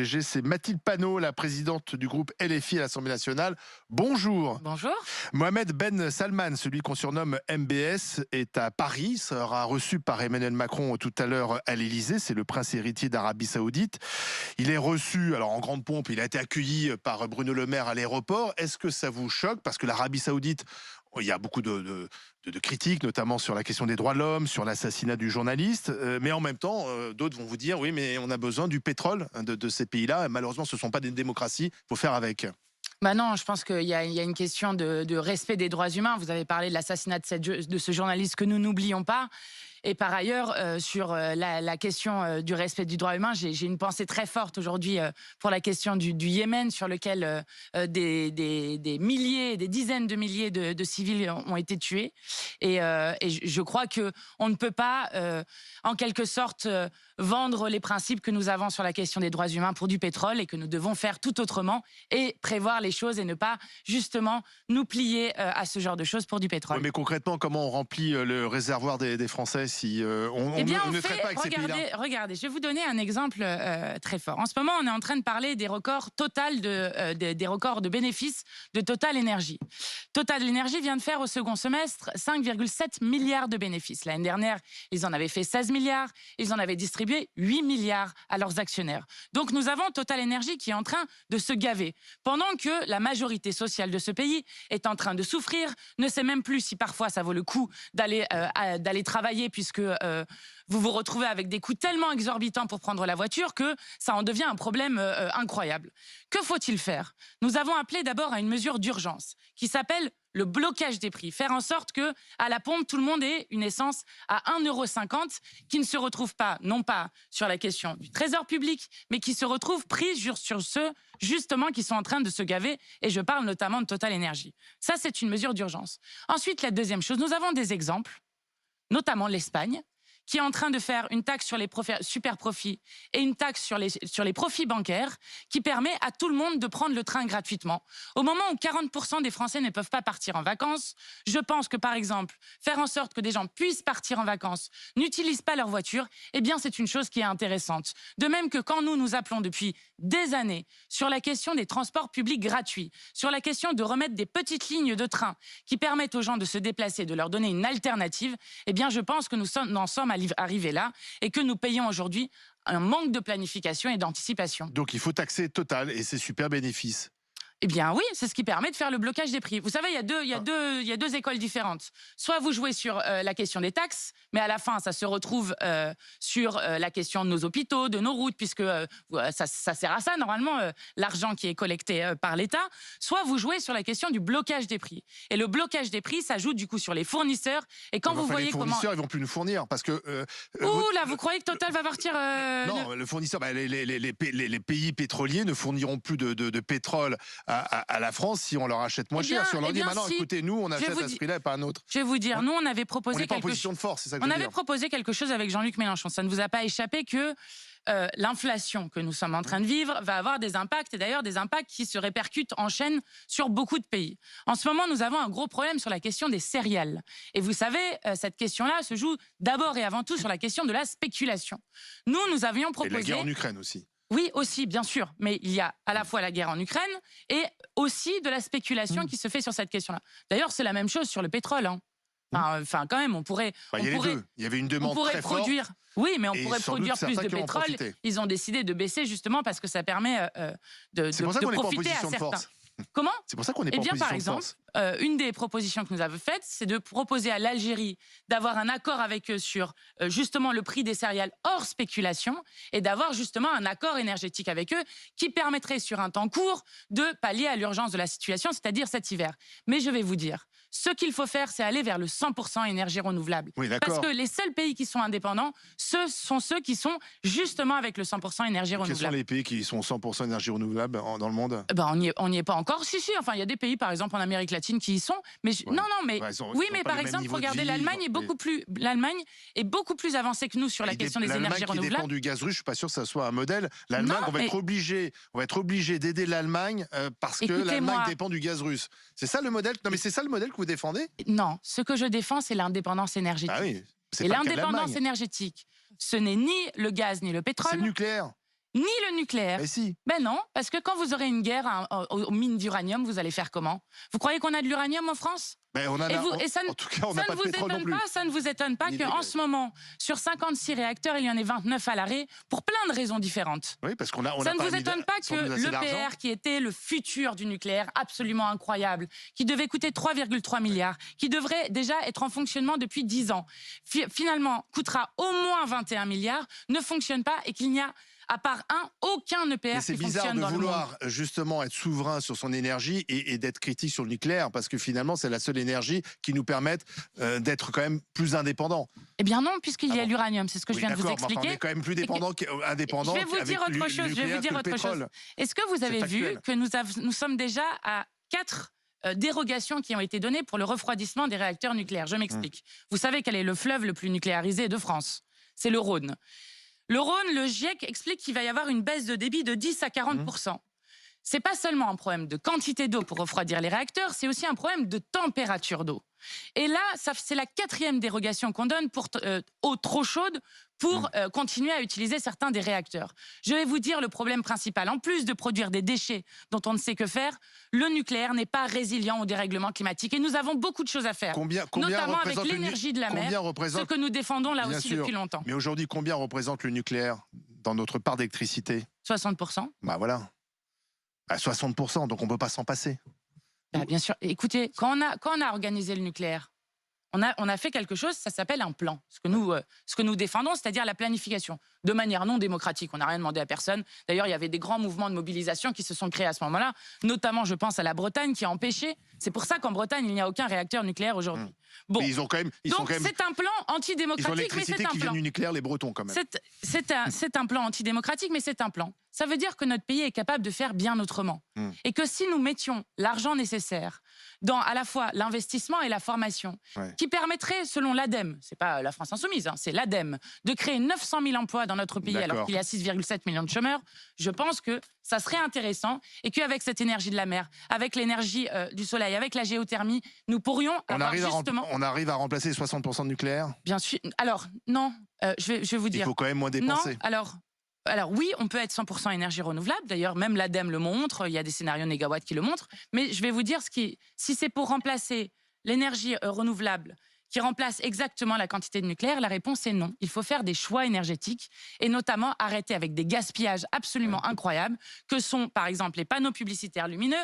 GG, c'est Mathilde Panot, la présidente du groupe LFI à l'Assemblée nationale. Bonjour. Bonjour. Mohamed Ben Salman, celui qu'on surnomme MBS, est à Paris. Il sera reçu par Emmanuel Macron tout à l'heure à l'Élysée. C'est le prince héritier d'Arabie Saoudite. Il est reçu, alors en grande pompe, il a été accueilli par Bruno Le Maire à l'aéroport. Est-ce que ça vous choque? Parce que l'Arabie Saoudite, il y a beaucoup de critiques, notamment sur la question des droits de l'homme, sur l'assassinat du journaliste. Mais en même temps, d'autres vont vous dire, oui, mais on a besoin du pétrole de ces pays-là. Malheureusement, ce ne sont pas des démocraties. Il faut faire avec. Bah non, je pense qu'il y a une question de respect des droits humains. Vous avez parlé de l'assassinat de ce journaliste que nous n'oublions pas. Et par ailleurs, sur la question du respect du droit humain, j'ai une pensée très forte aujourd'hui pour la question du Yémen, sur lequel des milliers, des dizaines de milliers de civils ont été tués. Et je crois qu'on ne peut pas, en quelque sorte, vendre les principes que nous avons sur la question des droits humains pour du pétrole, et que nous devons faire tout autrement et prévoir les choses et ne pas justement nous plier à ce genre de choses pour du pétrole. Ouais, mais concrètement, comment on remplit le réservoir des Français si Eh bien, ne traite pas avec ces pays-là? Regardez, je vais vous donner un exemple très fort. En ce moment, on est en train de parler des records des records de bénéfices de Total Energy. Total Energy vient de faire au second semestre 5,7 milliards de bénéfices. L'année dernière, ils en avaient fait 16 milliards. Ils en avaient distribué 8 milliards à leurs actionnaires. Donc, nous avons Total Energy qui est en train de se gaver, pendant que la majorité sociale de ce pays est en train de souffrir, ne sait même plus si parfois ça vaut le coup d'aller travailler, puisque vous vous retrouvez avec des coûts tellement exorbitants pour prendre la voiture que ça en devient un problème incroyable. Que faut-il faire? Nous avons appelé d'abord à une mesure d'urgence qui s'appelle le blocage des prix. Faire en sorte que à la pompe, tout le monde ait une essence à 1,50 €, qui ne se retrouve pas, non pas sur la question du trésor public, mais qui se retrouve prise sur ceux, justement, qui sont en train de se gaver. Et je parle notamment de Total Energy. Ça, c'est une mesure d'urgence. Ensuite, la deuxième chose, nous avons des exemples, notamment l'Espagne, qui est en train de faire une taxe sur les super profits et une taxe sur les profits bancaires, qui permet à tout le monde de prendre le train gratuitement. Au moment où 40% des Français ne peuvent pas partir en vacances, je pense que, par exemple, faire en sorte que des gens puissent partir en vacances, n'utilisent pas leur voiture, eh bien, c'est une chose qui est intéressante. De même que quand nous appelons depuis des années sur la question des transports publics gratuits, sur la question de remettre des petites lignes de train qui permettent aux gens de se déplacer, de leur donner une alternative, eh bien, je pense que nous en sommes arrivés là, et que nous payons aujourd'hui un manque de planification et d'anticipation. Donc il faut taxer Total et ses super bénéfices. Eh bien oui, c'est ce qui permet de faire le blocage des prix. Vous savez, il y a deux écoles différentes. Soit vous jouez sur la question des taxes, mais à la fin, ça se retrouve sur la question de nos hôpitaux, de nos routes, puisque ça sert à ça, normalement, l'argent qui est collecté par l'État. Soit vous jouez sur la question du blocage des prix. Et le blocage des prix, ça joue du coup sur les fournisseurs. Et quand vous voyez les fournisseurs, ils vont plus nous fournir parce que... Ouh là, vous croyez que Total va partir... Non, le fournisseur, les pays pétroliers ne fourniront plus de pétrole à la France si on leur achète moins cher. Si on leur dit maintenant, écoutez, nous, on achète à ce prix-là et pas à un autre. Je vais vous dire, nous, on avait proposé on n'est pas en position de force, c'est ça que on je veux avait dire. proposé quelque chose avec Jean-Luc Mélenchon. Ça ne vous a pas échappé que l'inflation que nous sommes en train de vivre va avoir des impacts, et d'ailleurs des impacts qui se répercutent en chaîne sur beaucoup de pays. En ce moment, nous avons un gros problème sur la question des céréales. Et vous savez, cette question-là se joue d'abord et avant tout sur la question de la spéculation. Nous avions proposé... Et la guerre en Ukraine aussi. Oui, aussi, bien sûr. Mais il y a à la fois la guerre en Ukraine et aussi de la spéculation qui se fait sur cette question-là. D'ailleurs, c'est la même chose sur le pétrole. Hein. Enfin, quand même, on pourrait... il y a les deux. Il y avait une demande très forte. Oui, mais on pourrait produire plus de pétrole. Ils ont décidé de baisser justement parce que ça permet de profiter à certains. Comment? C'est pour ça qu'on n'est pas en position de force. Par exemple, une des propositions que nous avons faites, c'est de proposer à l'Algérie d'avoir un accord avec eux sur justement le prix des céréales hors spéculation, et d'avoir justement un accord énergétique avec eux qui permettrait sur un temps court de pallier à l'urgence de la situation, c'est-à-dire cet hiver. Mais je vais vous dire, ce qu'il faut faire, c'est aller vers le 100% énergie renouvelable. Oui, parce que les seuls pays qui sont indépendants, ce sont ceux qui sont justement avec le 100% énergie renouvelable. Quels sont les pays qui sont 100% énergie renouvelable dans le monde? On n'y est pas encore. Si, enfin, il y a des pays, par exemple, en Amérique latine qui y sont. Mais mais par exemple, regardez, l'Allemagne est beaucoup plus avancée que nous sur la question des énergies renouvelables. L'Allemagne qui dépend du gaz russe, je suis pas sûr que ça soit un modèle. L'Allemagne, on va être obligé d'aider l'Allemagne parce que l'Allemagne dépend du gaz russe. C'est ça le modèle? Non, mais c'est ça le modèle que vous défendez? Non, ce que je défends, c'est l'indépendance énergétique. Ah oui, et l'indépendance énergétique, ce n'est ni le gaz ni le pétrole. C'est le nucléaire. ni le nucléaire. Mais si. Ben non, parce que quand vous aurez une guerre aux mines d'uranium, vous allez faire comment? Vous croyez qu'on a de l'uranium en France? Mais on en a, Et ça, en tout cas, on n'a pas de pétrole non plus. ça ne vous étonne pas Ni qu'en de ce moment, sur 56 réacteurs, il y en ait 29 à l'arrêt pour plein de raisons différentes. Oui, parce qu'on a. Ça ne vous étonne pas que l'EPR, qui était le futur du nucléaire, absolument incroyable, qui devait coûter 3,3 milliards, qui devrait déjà être en fonctionnement depuis 10 ans, finalement coûtera au moins 21 milliards, ne fonctionne pas et qu'il n'y a, à part aucun EPR c'est qui bizarre fonctionne de dans le monde. vouloir justement être souverain sur son énergie et d'être critique sur le nucléaire, parce que finalement, c'est la seule énergie qui nous permette d'être quand même plus indépendants. Eh bien non, puisqu'il y a l'uranium, c'est ce que je viens de vous D'accord, mais expliquer. on est quand même plus indépendants. Je vais vous dire autre chose. Je vais vous dire autre chose. Est-ce que vous avez vu que nous sommes déjà à 4 dérogations qui ont été données pour le refroidissement des réacteurs nucléaires? Je m'explique. Vous savez quel est le fleuve le plus nucléarisé de France? C'est le Rhône. Le Rhône, le GIEC explique qu'il va y avoir une baisse de débit de 10 à 40%. C'est pas seulement un problème de quantité d'eau pour refroidir les réacteurs, c'est aussi un problème de température d'eau. Et là, c'est la 4e dérogation qu'on donne pour eau trop chaude pour continuer à utiliser certains des réacteurs. Je vais vous dire le problème principal. En plus de produire des déchets dont on ne sait que faire, le nucléaire n'est pas résilient au dérèglement climatique. Et nous avons beaucoup de choses à faire, notamment avec l'énergie de la mer, ce que nous défendons là aussi depuis longtemps. Mais aujourd'hui, combien représente le nucléaire dans notre part d'électricité? 60%. Bah voilà. À 60%, donc on ne peut pas s'en passer. Bah, bien sûr. Écoutez, quand on a organisé le nucléaire, on a fait quelque chose, ça s'appelle un plan. Ce que nous défendons, c'est-à-dire la planification, de manière non démocratique. On n'a rien demandé à personne. D'ailleurs, il y avait des grands mouvements de mobilisation qui se sont créés à ce moment-là, notamment, je pense, à la Bretagne, qui a empêché. C'est pour ça qu'en Bretagne, il n'y a aucun réacteur nucléaire aujourd'hui. Bon. Mais donc c'est un plan antidémocratique, mais c'est un qui plan. vient du nucléaire, les Bretons, quand même. C'est un plan antidémocratique, mais c'est un plan. Ça veut dire que notre pays est capable de faire bien autrement. Et que si nous mettions l'argent nécessaire dans à la fois l'investissement et la formation, qui permettrait, selon l'ADEME, c'est pas la France Insoumise, c'est l'ADEME, de créer 900 000 emplois dans notre pays alors qu'il y a 6,7 millions de chômeurs, je pense que ça serait intéressant et qu'avec cette énergie de la mer, avec l'énergie du soleil, avec la géothermie, nous pourrions avoir justement... On arrive à remplacer 60% de nucléaire? Bien sûr. Alors, non, je vais vous dire... Il faut quand même moins dépenser. Non, alors oui, on peut être 100% énergie renouvelable. D'ailleurs, même l'ADEME le montre. Il y a des scénarios négawatts qui le montrent. Mais je vais vous dire, si c'est pour remplacer l'énergie renouvelable qui remplace exactement la quantité de nucléaire, la réponse est non. Il faut faire des choix énergétiques et notamment arrêter avec des gaspillages absolument incroyables que sont, par exemple, les panneaux publicitaires lumineux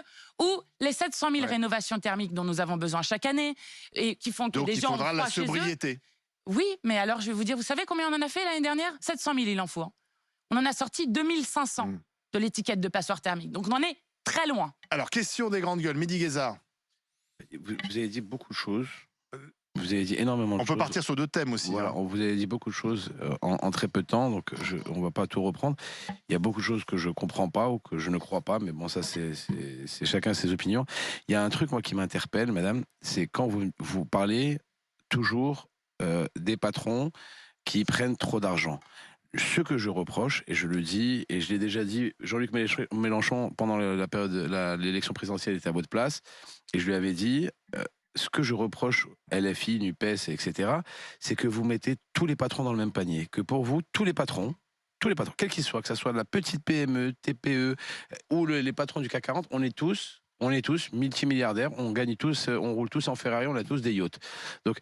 ou les 700 000 rénovations thermiques dont nous avons besoin chaque année et qui font que donc des gens... Donc il faudra la sobriété. Oui, mais alors je vais vous dire, vous savez combien on en a fait l'année dernière? 700 000, il en faut. On en a sorti 2500 de l'étiquette de passoire thermique. Donc on en est très loin. Alors, question des grandes gueules. Mehdi Guézard. Vous avez dit beaucoup de choses. Vous avez dit énormément de choses. On peut partir sur 2 thèmes aussi. Voilà, vous avez dit beaucoup de choses en très peu de temps, donc on ne va pas tout reprendre. Il y a beaucoup de choses que je ne comprends pas ou que je ne crois pas, mais bon, ça, c'est chacun ses opinions. Il y a un truc, moi, qui m'interpelle, madame, c'est quand vous parlez toujours des patrons qui prennent trop d'argent. Ce que je reproche, et je le dis, et je l'ai déjà dit, Jean-Luc Mélenchon, pendant la période de l'élection présidentielle, était à votre place, et je lui avais dit, ce que je reproche, LFI, NUPES, etc., c'est que vous mettez tous les patrons dans le même panier. Que pour vous, tous les patrons, quels qu'ils soient, que ce soit de la petite PME, TPE, ou les patrons du CAC 40, on est tous multimilliardaires, on gagne tous, on roule tous en Ferrari, on a tous des yachts. Donc,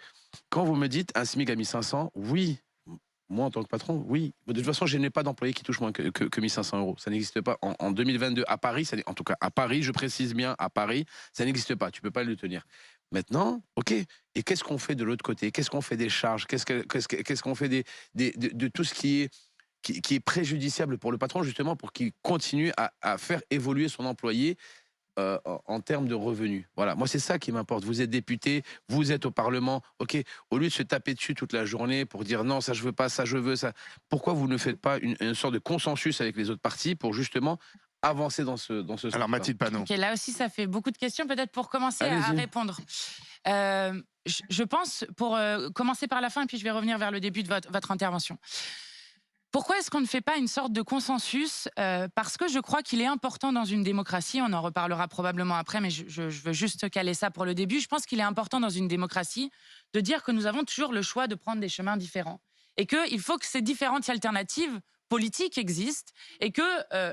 quand vous me dites un SMIC à 1500, oui. Moi, en tant que patron, oui. De toute façon, je n'ai pas d'employés qui touchent moins que 1500 €. Ça n'existe pas. En 2022, à Paris, en tout cas à Paris, je précise bien, à Paris, ça n'existe pas. Tu ne peux pas le tenir. Maintenant, OK. Et qu'est-ce qu'on fait de l'autre côté? Qu'est-ce qu'on fait des charges? Qu'est-ce qu'on fait de tout ce qui est préjudiciable pour le patron, justement, pour qu'il continue à faire évoluer son employé en termes de revenus. Voilà, moi c'est ça qui m'importe. Vous êtes député, vous êtes au Parlement, ok. Au lieu de se taper dessus toute la journée pour dire non, ça je veux pas, ça je veux, ça. Pourquoi vous ne faites pas une sorte de consensus avec les autres partis pour justement avancer dans ce sens? Alors Mathilde Panot. Okay, là aussi, ça fait beaucoup de questions. Peut-être pour commencer à répondre. Je pense, pour commencer par la fin, et puis je vais revenir vers le début de votre intervention. Pourquoi est-ce qu'on ne fait pas une sorte de consensus? Parce que je crois qu'il est important dans une démocratie, on en reparlera probablement après, mais je veux juste caler ça pour le début. Je pense qu'il est important dans une démocratie de dire que nous avons toujours le choix de prendre des chemins différents. Et qu'il faut que ces différentes alternatives politique existe et que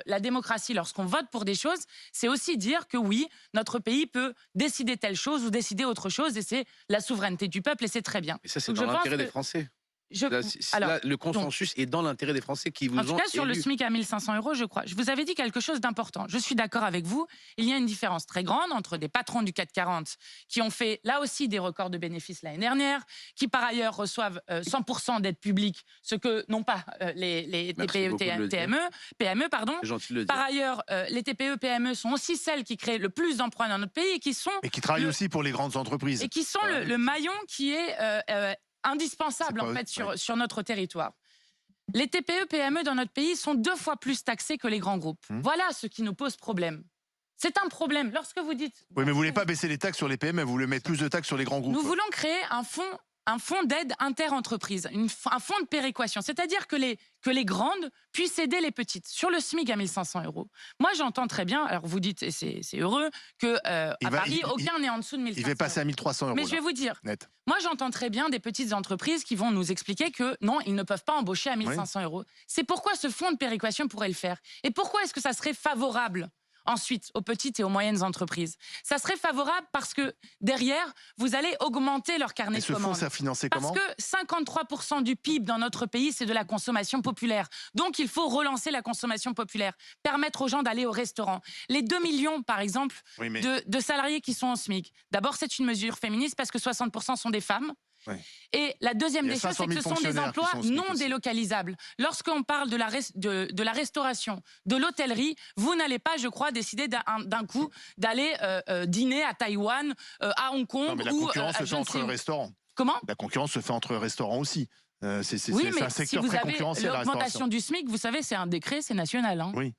la démocratie, lorsqu'on vote pour des choses, c'est aussi dire que oui, notre pays peut décider telle chose ou décider autre chose et c'est la souveraineté du peuple et c'est très bien. Et ça, c'est Donc, dans je pense l'intérêt que des Français. je- Là, alors, là, le consensus est dans l'intérêt des Français qui vous en ont tout cas, sur le élu. SMIC à 1 500 €, je crois. Je vous avais dit quelque chose d'important. Je suis d'accord avec vous. Il y a une différence très grande entre des patrons du CAC 40 qui ont fait là aussi des records de bénéfices l'année dernière, qui par ailleurs reçoivent 100% d'aide publique, ce que n'ont pas les Merci TPE, beaucoup de le dire. PME. Pardon. C'est gentil de le Par dire. ailleurs, les TPE, PME sont aussi celles qui créent le plus d'emplois dans notre pays et qui sont, Et qui travaillent aussi pour les grandes entreprises. et qui sont Voilà. le maillon qui est indispensable C'est pas- en fait ouais. sur notre territoire. Les TPE, PME dans notre pays sont 2 fois plus taxés que les grands groupes. Voilà ce qui nous pose problème. C'est un problème. Lorsque vous dites... Oui, mais vous voulez pas baisser les taxes sur les PME, vous voulez mettre plus de taxes sur les grands groupes. Nous voulons créer un fonds d'aide inter-entreprise, un fonds de péréquation, c'est-à-dire que les grandes puissent aider les petites. Sur le SMIC à 1 500 €, moi j'entends très bien, alors vous dites, et c'est heureux, qu'à Paris, aucun n'est en dessous de 1 500 Il va passer à 1 300 €. Mais je vais là, vous dire, net. moi, j'entends très bien des petites entreprises qui vont nous expliquer que non, ils ne peuvent pas embaucher à 1 500 €. C'est pourquoi ce fonds de péréquation pourrait le faire. Et pourquoi est-ce que ça serait favorable ensuite aux petites et aux moyennes entreprises? Ça serait favorable parce que derrière, vous allez augmenter leur carnet Et de ce fonds, commandes. ça financé Parce comment? que 53% du PIB dans notre pays, c'est de la consommation populaire. Donc, il faut relancer la consommation populaire, permettre aux gens d'aller au restaurant. Les 2 millions, par exemple, Oui, mais de salariés qui sont en SMIC. D'abord, c'est une mesure féministe parce que 60% sont des femmes. Ouais. Et la deuxième Il y a des choses, c'est 500 que 000 ce sont des fonctionnaires qui emplois sont au SMIC non aussi. délocalisables. Lorsqu'on parle de la restauration, de l'hôtellerie, vous n'allez pas, je crois, décider d'un coup d'aller dîner à Taïwan, à Hong Kong non, mais la ou concurrence à se je fait ne entre sais où. restaurants. Comment? La concurrence se fait entre restaurants aussi. C'est Oui, un mais si secteur vous très avez concurrentiel, la l'augmentation restauration. du SMIC, vous savez, c'est un décret, c'est national. Hein. Oui.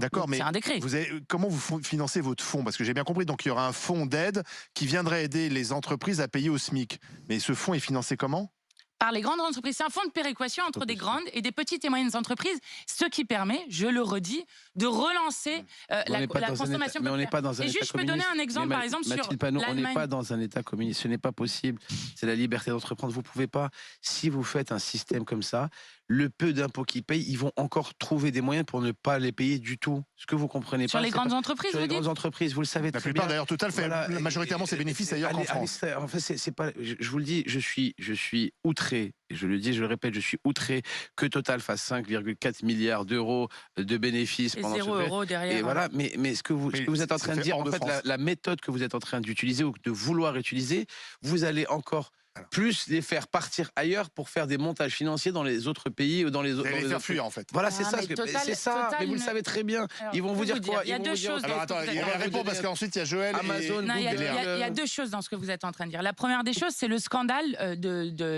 D'accord, Donc, mais c'est un décret. comment vous financez votre fonds? Parce que j'ai bien compris, donc il y aura un fonds d'aide qui viendrait aider les entreprises à payer au SMIC. Mais ce fonds est financé comment? Par les grandes entreprises. C'est un fonds de péréquation entre des grandes et des petites et moyennes entreprises, ce qui permet, je le redis, de relancer la consommation Mais on n'est populaire. pas dans un Et État juste, je peux donner communiste. un exemple, Mais par exemple, sur Mathilde Panot, on n'est l'Allemagne. pas dans un État communiste. Ce n'est pas possible. C'est la liberté d'entreprendre. Vous pouvez pas. Si vous faites un système comme ça, le peu d'impôts qu'ils payent, ils vont encore trouver des moyens pour ne pas les payer du tout. Ce que vous comprenez Sur pas. les c'est grandes pas- entreprises, Sur vous les dites? grandes entreprises, vous le savez La très plupart bien. d'ailleurs, Total fait Voilà. majoritairement ses bénéfices ailleurs qu'en Allez, France. en fait, c'est pas. Je vous le dis, je suis outré. Et je le dis, je le répète, je suis outré que Total fasse 5,4 milliards d'euros de bénéfices Et pendant 0 ce € derrière. Et voilà, mais ce que vous êtes en c'est train de fait dire, hors en de fait, France. la méthode que vous êtes en train d'utiliser ou de vouloir utiliser, vous allez encore plus les faire partir ailleurs pour faire des montages financiers dans les autres pays ou dans les Vous autres. allez les faire fuir en fait. Voilà, Ah, c'est ça. mais Total- C'est ça. Total, Mais vous le mais- savez très bien. Alors, Ils vont je vous peux dire vous quoi? dire, il y a Ils vont deux vous dire- choses Alors dans attends, ce que vous il êtes en train de répond dire. parce qu'ensuite il y a Joël Amazon, et... Non, il y a- Google, il y a deux choses dans ce que vous êtes en train de dire. La première des choses, c'est le scandale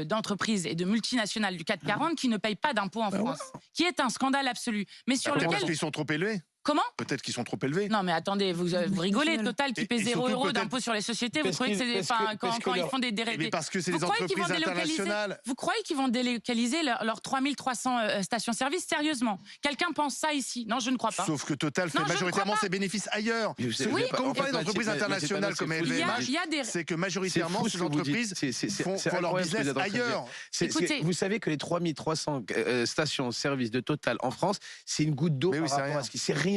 d'entreprises et de multinationales du CAC 40 qui ne payent pas d'impôts en France, qui est un scandale absolu. Mais sur Parce lequel... qu'ils sont trop élevés. Comment? Peut-être qu'ils sont trop élevés. Non, mais attendez, vous rigolez. Total qui Et- paie et 0 surtout € peut-être- d'impôt sur les sociétés, vous Parce croyez que qu'ils- c'est... parce que- Enfin, parce que quand ils leur- font des... Mais parce que c'est Vous les croyez qu'ils entreprises vont délocaliser internationales. Vous croyez qu'ils vont délocaliser leurs 3300 stations-service? Sérieusement? Quelqu'un pense ça ici? Non, je ne crois pas. Sauf que Total fait Non, je ne majoritairement crois pas. ses bénéfices ailleurs. Je sais- Oui, je sais pas, Quand en vous fait, parlez d'entreprises Mathilde internationales Panot, comme c'est fou. Il y a des... c'est que C'est majoritairement fou ces ce que vous dites. entreprises C'est font leur incroyable ce que business vous êtes en train de dire. ailleurs. Écoutez- Vous savez que les 3300 stations-service de Total en France, c'est une goutte d'eau Mais oui, par c'est rapport rien. à ce qui... C'est rien.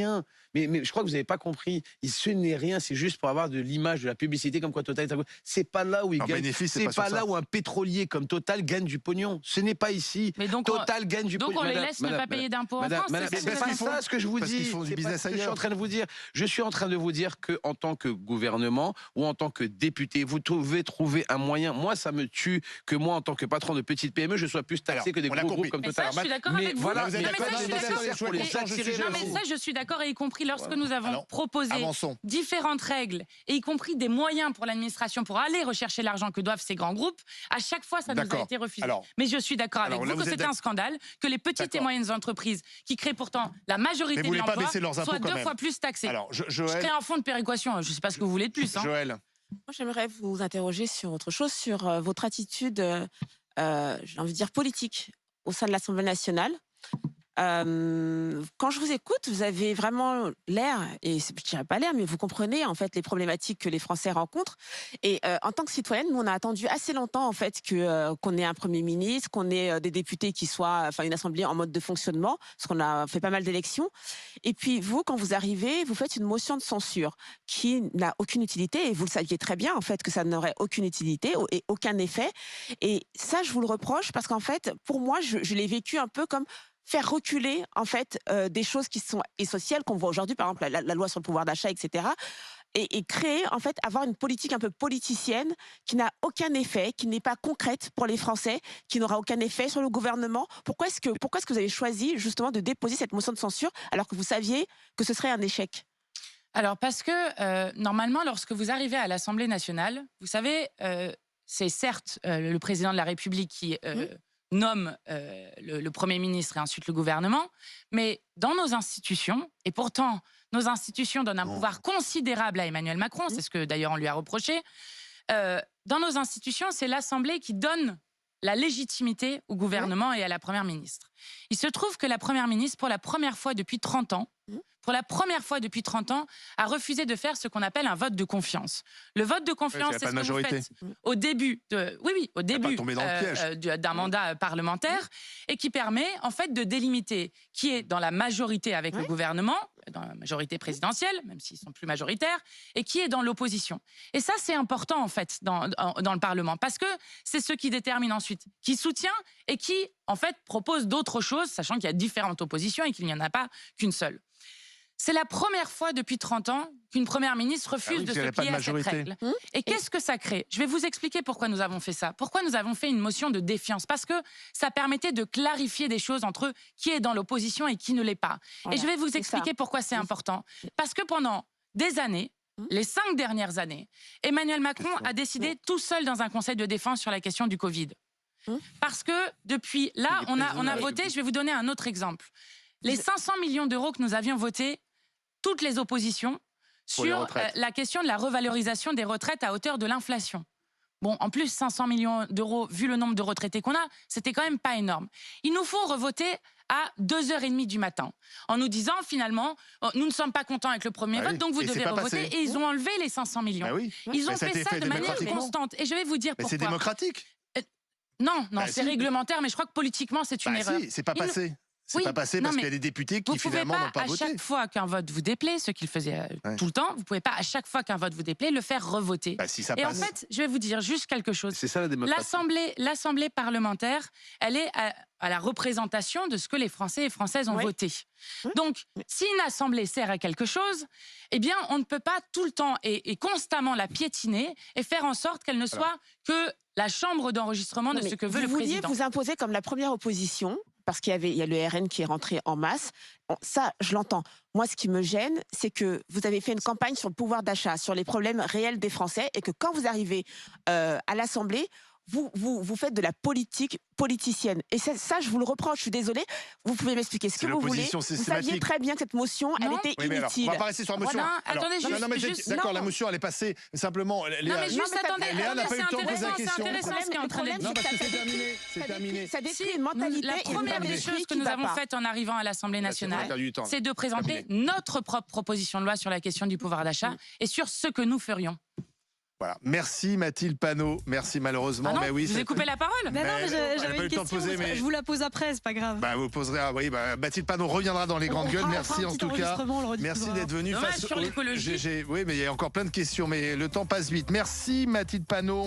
Mais je crois que vous n'avez pas compris. Ce n'est rien, c'est juste pour avoir de l'image, de la publicité comme quoi Total est un... C'est pas là où il En gagne. bénéfice, c'est C'est pas sur pas là ça. où un pétrolier comme Total gagne du pognon. Ce n'est pas ici. Mais donc, Total gagne du donc pognon. on les Madame, laisse ne pas madame, payer d'impôts en Madame, France, madame, c'est c'est ça que pas vous font- ça ce que je vous parce dis. qu'ils font du C'est pas business ce que je suis ailleurs. en train de vous dire. Je suis en train de vous dire que en tant que gouvernement ou en tant que député, vous devez trouver un moyen. Moi, ça me tue que moi, en tant que patron de petite PME, je sois plus taxé Alors, que des on l'a gros groupes compris. comme Mais ça, Total. je suis d'accord Mais avec vous. voilà, Vous êtes Non, mais ça, d'accord, je suis c'est d'accord. nécessaire pour les attirer gens, Non, mais ça, je suis d'accord, et y compris lorsque nous avons Alors, proposé Avançons. différentes règles, et y compris des moyens pour l'administration pour aller rechercher l'argent que doivent ces grands groupes, à chaque fois, ça nous a D'accord. été refusé. Alors- Mais je suis d'accord avec Alors, là, vous que vous êtes c'est un scandale que les petites et D'accord. moyens entreprises, qui créent pourtant la majorité Mais de vous voulez pas l'emploi, baisser leurs impôts soient quand 2 même. fois plus taxés. Alors, Je Joël, crée un fonds de péréquation, je ne sais pas ce que vous voulez de plus. Hein. Joël, Moi, j'aimerais vous interroger sur autre chose, sur votre attitude, j'ai envie de dire politique, au sein de l'Assemblée nationale. Quand je vous écoute, vous avez vraiment l'air, et je dirais pas l'air, mais vous comprenez en fait les problématiques que les Français rencontrent. Et en tant que citoyenne, nous on a attendu assez longtemps en fait qu'on ait un Premier ministre, qu'on ait des députés qui soient, enfin une assemblée en mode de fonctionnement, parce qu'on a fait pas mal d'élections. Et puis vous, quand vous arrivez, vous faites une motion de censure qui n'a aucune utilité, et vous le saviez très bien en fait que ça n'aurait aucune utilité et aucun effet. Et ça, je vous le reproche parce qu'en fait, pour moi, je l'ai vécu un peu comme faire reculer en fait des choses qui sont essentielles qu'on voit aujourd'hui, par exemple la loi sur le pouvoir d'achat, etc. Et créer en fait, avoir une politique un peu politicienne qui n'a aucun effet, qui n'est pas concrète pour les Français, qui n'aura aucun effet sur le gouvernement. Pourquoi est-ce que vous avez choisi justement de déposer cette motion de censure alors que vous saviez que ce serait un échec? Alors, parce que normalement, lorsque vous arrivez à l'Assemblée nationale, vous savez, c'est certes le président de la République qui nomme le Premier ministre et ensuite le gouvernement, mais dans nos institutions, et pourtant nos institutions donnent un pouvoir considérable à Emmanuel Macron, c'est ce que d'ailleurs on lui a reproché, dans nos institutions, c'est l'Assemblée qui donne la légitimité au gouvernement et à la Première ministre. Il se trouve que la Première ministre, pour la première fois depuis 30 ans, a refusé de faire ce qu'on appelle un vote de confiance. Le vote de confiance, c'est ce que vous faites au début d'un mandat parlementaire et qui permet en fait de délimiter qui est dans la majorité avec le gouvernement, dans la majorité présidentielle, même s'ils sont plus majoritaires, et qui est dans l'opposition. Et ça, c'est important en fait dans le Parlement parce que c'est ce qui détermine ensuite qui soutient et qui en fait propose d'autres choses, sachant qu'il y a différentes oppositions et qu'il n'y en a pas qu'une seule. C'est la première fois depuis 30 ans qu'une première ministre refuse de se plier à cette règle. Et qu'est-ce que ça crée? Je vais vous expliquer pourquoi nous avons fait ça. Pourquoi nous avons fait une motion de défiance? Parce que ça permettait de clarifier des choses entre qui est dans l'opposition et qui ne l'est pas. Voilà, et je vais vous expliquer pourquoi c'est important. Parce que pendant des années, les 5 dernières années, Emmanuel Macron a décidé tout seul dans un conseil de défense sur la question du Covid. Parce que depuis là, on a voté, je vais vous donner un autre exemple. Les 500 millions d'euros que nous avions votés, toutes les oppositions, sur la question de la revalorisation des retraites à hauteur de l'inflation. Bon, en plus, 500 millions d'euros, vu le nombre de retraités qu'on a, c'était quand même pas énorme. Il nous faut revoter à 2h30 du matin, en nous disant finalement, nous ne sommes pas contents avec le premier vote, donc vous devez revoter. Et ils ont enlevé les 500 millions. Ils ont fait ça de manière constante. Et je vais vous dire pourquoi. C'est démocratique. Non, c'est réglementaire, mais je crois que politiquement, c'est une erreur. C'est pas passé. C'est pas passé parce qu'il y a des députés qui finalement n'ont pas voté. Vous pouvez pas à chaque fois qu'un vote vous déplaît, ce qu'il faisait tout le temps, vous pouvez pas à chaque fois qu'un vote vous déplaît le faire revoter. Si ça et passe. En fait, je vais vous dire juste quelque chose. C'est ça la démocratie. L'Assemblée parlementaire, elle est à la représentation de ce que les Français et Françaises ont voté. Donc, si une assemblée sert à quelque chose, eh bien, on ne peut pas tout le temps et constamment la piétiner et faire en sorte qu'elle ne soit que la chambre d'enregistrement de ce que veut le président. Vous vouliez vous imposer comme la première opposition, parce qu'il y a le RN qui est rentré en masse. Bon, ça, je l'entends. Moi, ce qui me gêne, c'est que vous avez fait une campagne sur le pouvoir d'achat, sur les problèmes réels des Français, et que quand vous arrivez à l'Assemblée, vous faites de la politique politicienne. Et ça, je vous le reproche, je suis désolée. Vous pouvez m'expliquer ce que vous voulez. Vous saviez très bien que cette motion, elle était inutile. On va pas rester sur la motion. Attendez, d'accord, la motion, elle est passée. Simplement, attendez, Léa n'a pas eu le temps de poser la question. C'est intéressant ce qui est en train d'être dit. Non, parce que c'est terminé. C'est terminé. Ça décrit une mentalité. La première des choses que nous avons faites en arrivant à l'Assemblée nationale, c'est de présenter notre propre proposition de loi sur la question du pouvoir d'achat et sur ce que nous ferions. Voilà. Merci Mathilde Panot. Merci malheureusement. Ah non, mais oui, vous avez coupé la parole. Mais non, mais j'avais une question. Je vous la pose après, c'est pas grave. Vous poserez. Mathilde Panot reviendra dans les grandes gueules. Merci en tout cas. Merci d'être venu. Sur l'écologie. Oui, mais il y a encore plein de questions. Mais le temps passe vite. Merci Mathilde Panot.